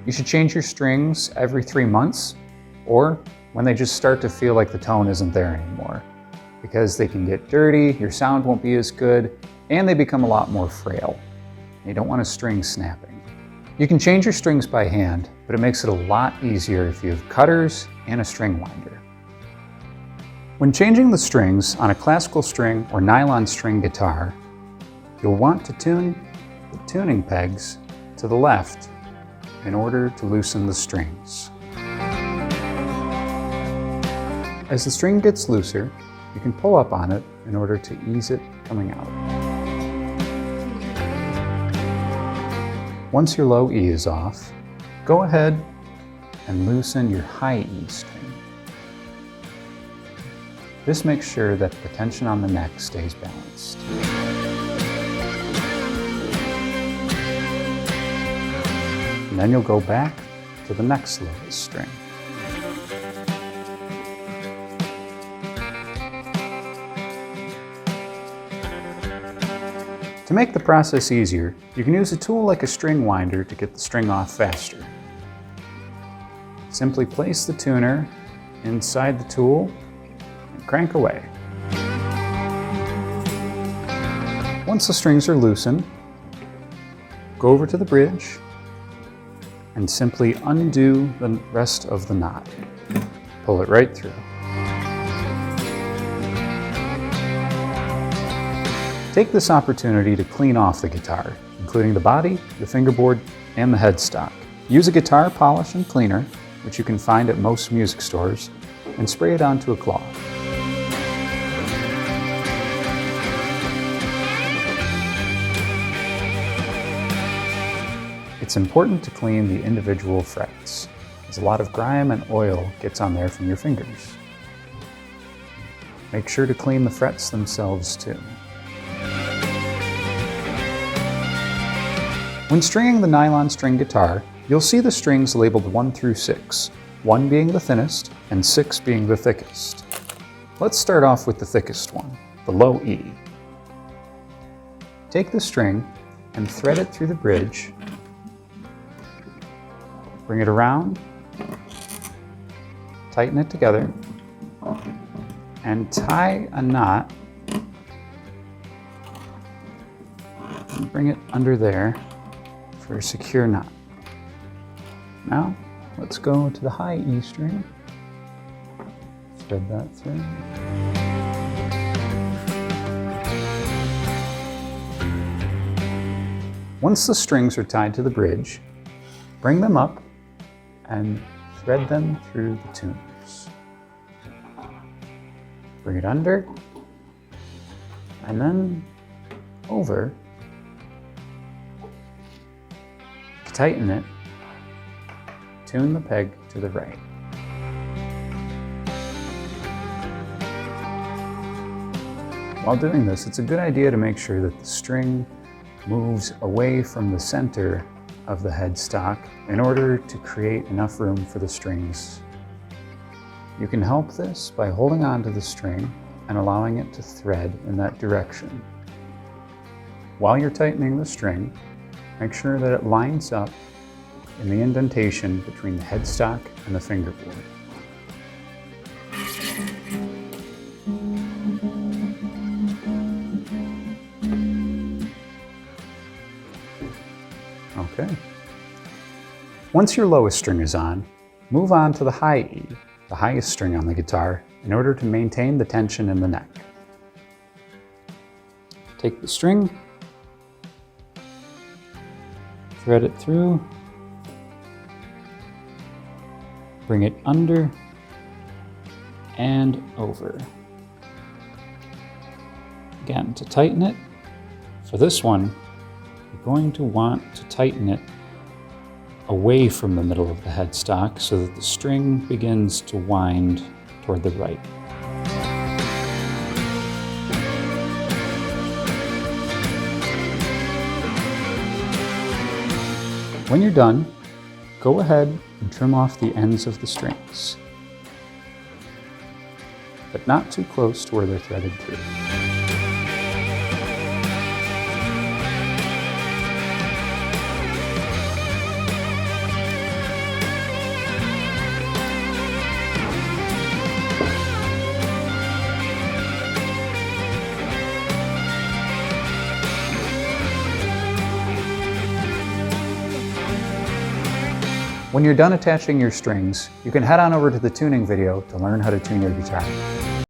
You should change your strings every 3 months or when they just start to feel like the tone isn't there anymore, because they can get dirty, your sound won't be as good, and they become a lot more frail. You don't want a string snapping. You can change your strings by hand, but it makes it a lot easier if you have cutters and a string winder. When changing the strings on a classical string or nylon string guitar, you'll want to tune the tuning pegs to the left in order to loosen the strings. As the string gets looser, you can pull up on it in order to ease it coming out. Once your low E is off, go ahead and loosen your high E string. This makes sure that the tension on the neck stays balanced. And then you'll go back to the next lowest string. To make the process easier, you can use a tool like a string winder to get the string off faster. Simply place the tuner inside the tool and crank away. Once the strings are loosened, go over to the bridge and simply undo the rest of the knot. Pull it right through. Take this opportunity to clean off the guitar, including the body, the fingerboard, and the headstock. Use a guitar polish and cleaner, which you can find at most music stores, and spray it onto a cloth. It's important to clean the individual frets, as a lot of grime and oil gets on there from your fingers. Make sure to clean the frets themselves too. When stringing the nylon string guitar, you'll see the strings labeled 1 through 6, 1 being the thinnest and 6 being the thickest. Let's start off with the thickest one, the low E. Take the string and thread it through the bridge, bring it around, tighten it together, and tie a knot, and bring it under there for a secure knot. Now, let's go to the high E string, thread that through. Once the strings are tied to the bridge, bring them up and thread them through the tuners. Bring it under, and then over. To tighten it, tune the peg to the right. While doing this, it's a good idea to make sure that the string moves away from the center of the headstock in order to create enough room for the strings. You can help this by holding onto the string and allowing it to thread in that direction. While you're tightening the string, make sure that it lines up in the indentation between the headstock and the fingerboard. Okay. Once your lowest string is on, move on to the high E, the highest string on the guitar, in order to maintain the tension in the neck. Take the string, thread it through, bring it under and over. Again, to tighten it, for this one, you're going to want to tighten it away from the middle of the headstock so that the string begins to wind toward the right. When you're done, go ahead and trim off the ends of the strings, but not too close to where they're threaded through. When you're done attaching your strings, you can head on over to the tuning video to learn how to tune your guitar.